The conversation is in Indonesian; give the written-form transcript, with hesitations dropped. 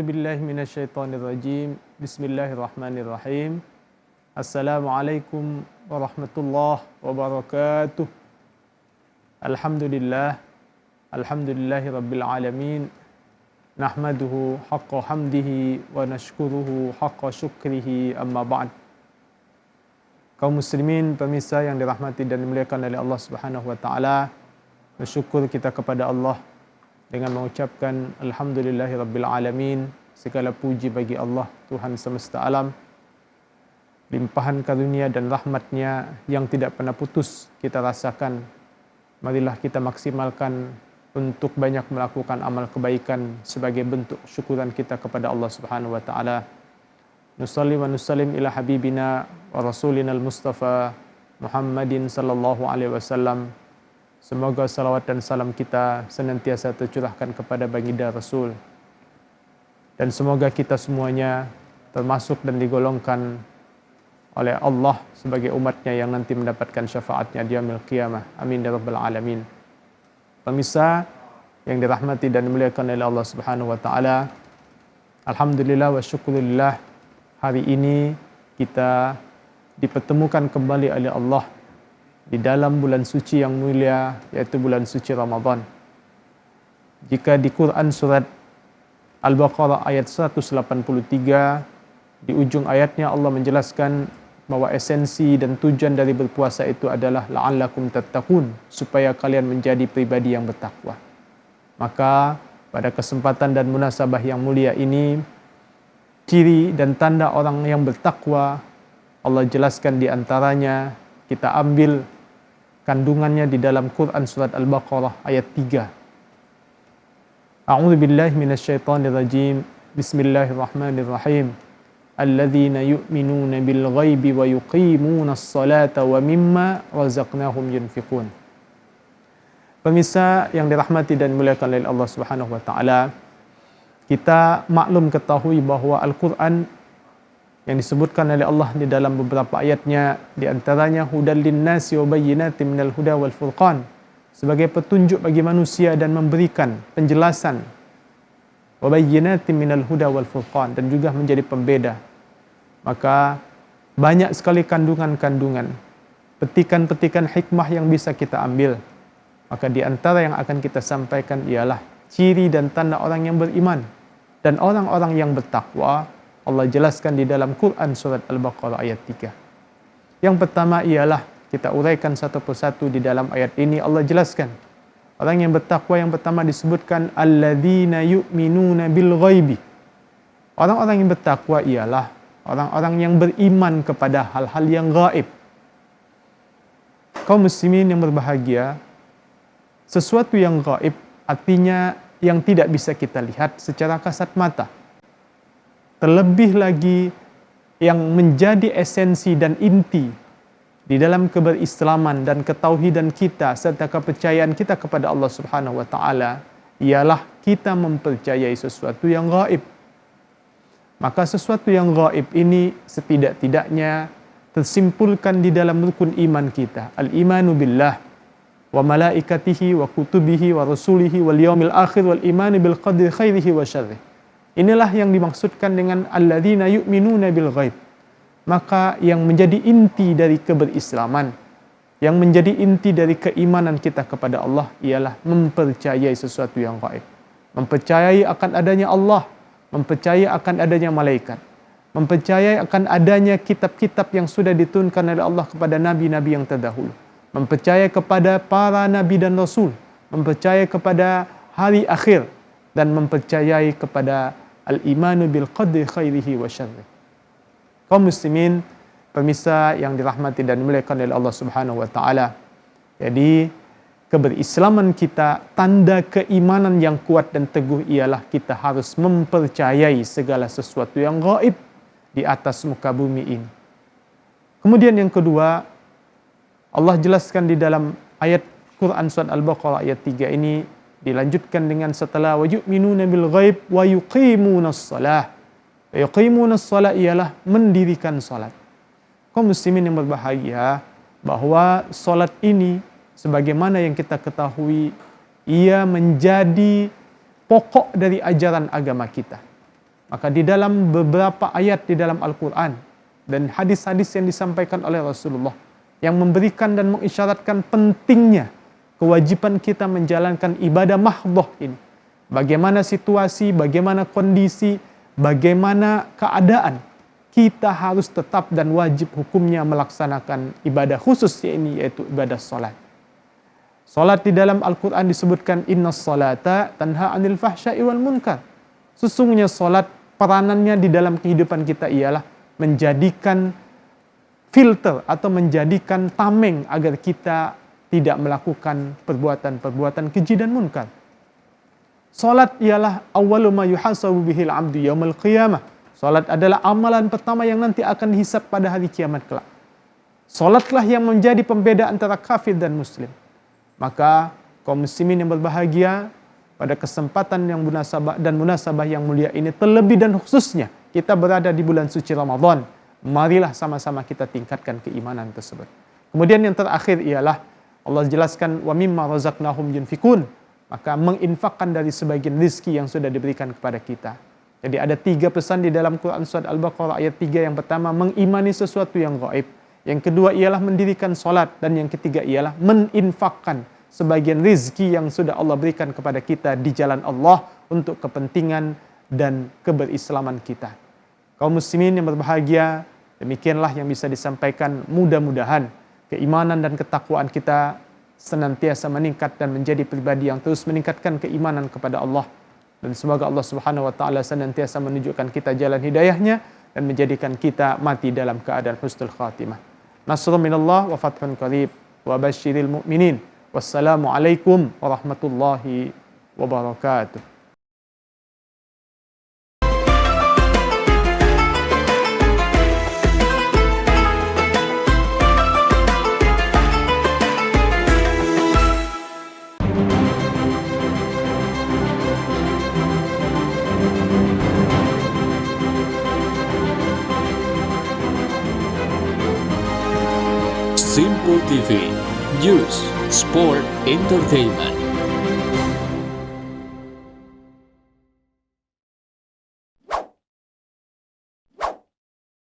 A'udzu billahi minasyaitonir rajim. Bismillahirrahmanirrahim. Assalamualaikum warahmatullahi wabarakatuh. Alhamdulillah. Alhamdulillahi rabbil alamin. Nahmaduhu haqqa hamdihi wa nashkuruhu haqqa syukrihi, amma ba'd. Kaum muslimin, pemirsa yang dirahmati dan dimuliakan oleh Allah Subhanahu wa taala, bersyukur kita kepada Allah dengan mengucapkan alhamdulillahi rabbil alamin. Segala puji bagi Allah, Tuhan semesta alam. Limpahan karunia dan rahmatnya yang tidak pernah putus kita rasakan. Marilah kita maksimalkan untuk banyak melakukan amal kebaikan sebagai bentuk syukuran kita kepada Allah Subhanahu wa taala. Nusalli wa nusallim ila habibina wa rasulinal mustafa Muhammadin sallallahu alaihi wasallam. Semoga salawat dan salam kita senantiasa tercurahkan kepada baginda Rasul. Dan semoga kita semuanya termasuk dan digolongkan oleh Allah sebagai umatnya yang nanti mendapatkan syafaatnya di yaumil qiyamah. Amin ya rabbal alamin. Pemirsa yang dirahmati dan dimuliakan oleh Allah Subhanahu wa taala, alhamdulillah wa syukurillah, hari ini kita dipertemukan kembali oleh Allah di dalam bulan suci yang mulia, yaitu bulan suci Ramadan. Jika di Quran surat Al-Baqarah ayat 183, di ujung ayatnya Allah menjelaskan bahwa esensi dan tujuan dari berpuasa itu adalah la'allakum tattaqun, supaya kalian menjadi pribadi yang bertakwa. Maka pada kesempatan dan munasabah yang mulia ini, ciri dan tanda orang yang bertakwa Allah jelaskan di antaranya, kita ambil kandungannya di dalam Quran surat Al-Baqarah ayat 3. A'udzu billahi minasyaitonir rajim. Bismillahirrahmanirrahim. Alladzina yu'minuna bil ghaibi wa yuqimunas salata wa mimma razaqnahum yunfiqun. Pemirsa yang dirahmati dan dimuliakan oleh Allah Subhanahu wa taala, kita maklum ketahui bahwa Al-Qur'an yang disebutkan oleh Allah di dalam beberapa ayatnya, di antaranya hudal linnasi wa bayyinatin minal huda wal furqan, sebagai petunjuk bagi manusia dan memberikan penjelasan, wa bayyinatin minal huda wal furqan, dan juga menjadi pembeda. Maka banyak sekali kandungan-kandungan, petikan-petikan hikmah yang bisa kita ambil. Maka di antara yang akan kita sampaikan ialah ciri dan tanda orang yang beriman dan orang-orang yang bertakwa. Allah jelaskan di dalam Quran surat Al-Baqarah ayat 3. Yang pertama ialah, kita uraikan satu persatu di dalam ayat ini. Allah jelaskan orang yang bertakwa yang pertama disebutkan alladzina yu'minuna bil ghaibi. Orang-orang yang bertakwa ialah orang-orang yang beriman kepada hal-hal yang gaib. Kaum muslimin yang berbahagia, sesuatu yang gaib artinya yang tidak bisa kita lihat secara kasat mata. Terlebih lagi yang menjadi esensi dan inti di dalam keberislaman dan ketauhidan kita serta kepercayaan kita kepada Allah Subhanahu wa taala ialah kita mempercayai sesuatu yang gaib. Maka sesuatu yang gaib ini setidak-tidaknya tersimpulkan di dalam rukun iman kita. Al-imanu billah wa malaikatihi wa kutubihi wa rasulihi wal yaumil akhir wal imanu bil qadri khairihi wa syarrihi. Inilah yang dimaksudkan dengan alladzina yu'minuna bil ghaib. Maka yang menjadi inti dari keberislaman, yang menjadi inti dari keimanan kita kepada Allah ialah mempercayai sesuatu yang gaib. Mempercayai akan adanya Allah, mempercayai akan adanya malaikat, mempercayai akan adanya kitab-kitab yang sudah diturunkan oleh Allah kepada nabi-nabi yang terdahulu, mempercayai kepada para nabi dan rasul, mempercayai kepada hari akhir, dan mempercayai kepada al-imanu bil qadri khairihi wa syarrihi. Kaum muslimin, pemirsa yang dirahmati dan dimuliakan oleh Allah Subhanahu wa taala. Jadi, keberislaman kita, tanda keimanan yang kuat dan teguh ialah kita harus mempercayai segala sesuatu yang gaib di atas muka bumi ini. Kemudian yang kedua, Allah jelaskan di dalam ayat Quran surat Al-Baqarah ayat 3 ini, dilanjutkan dengan setelah wa yu'minuna bil ghaib wa yuqimunas shalah. Yuqimunas shalah ialah mendirikan salat. Kaum muslimin yang berbahagia, bahwa salat ini sebagaimana yang kita ketahui ia menjadi pokok dari ajaran agama kita. Maka di dalam beberapa ayat di dalam Al-Quran dan hadis-hadis yang disampaikan oleh Rasulullah yang memberikan dan mengisyaratkan pentingnya kewajiban kita menjalankan ibadah mahdhah ini. Bagaimana situasi, bagaimana kondisi, bagaimana keadaan, kita harus tetap dan wajib hukumnya melaksanakan ibadah khusus ini, yaitu ibadah salat. Salat di dalam Al-Quran disebutkan innas salata tanha anil fahsya'i wal munkar. Sesungguhnya salat peranannya di dalam kehidupan kita ialah menjadikan filter atau menjadikan tameng agar kita tidak melakukan perbuatan-perbuatan keji dan munkar. Salat ialah awwalu ma yuhasabu bihil 'abdu yaumil qiyamah. Salat adalah amalan pertama yang nanti akan dihisab pada hari kiamat kelak. Salatlah yang menjadi pembeda antara kafir dan muslim. Maka kaum muslimin yang berbahagia, pada kesempatan yang munasabah yang mulia ini, terlebih dan khususnya kita berada di bulan suci Ramadan, marilah sama-sama kita tingkatkan keimanan tersebut. Kemudian yang terakhir ialah Allah jelaskan wa mimma razaqnahum yunfikun, maka menginfakkan dari sebagian rizki yang sudah diberikan kepada kita. Jadi ada 3 pesan di dalam Quran surat Al-Baqarah ayat 3. Yang pertama, mengimani sesuatu yang gaib. Yang kedua ialah mendirikan salat, dan yang ketiga ialah meninfakkan sebagian rizki yang sudah Allah berikan kepada kita di jalan Allah untuk kepentingan dan keberislaman kita. Kaum muslimin yang berbahagia, demikianlah yang bisa disampaikan. Mudah-mudahan keimanan dan ketakwaan kita senantiasa meningkat dan menjadi pribadi yang terus meningkatkan keimanan kepada Allah. Dan semoga Allah Subhanahu wa taala senantiasa menunjukkan kita jalan hidayahnya dan menjadikan kita mati dalam keadaan husnul khatimah. Nasrun minallah wa fathun qarib wa basyiril mu'minin. Wassalamualaikum warahmatullahi wabarakatuh. Simple TV, News, Sport, Entertainment.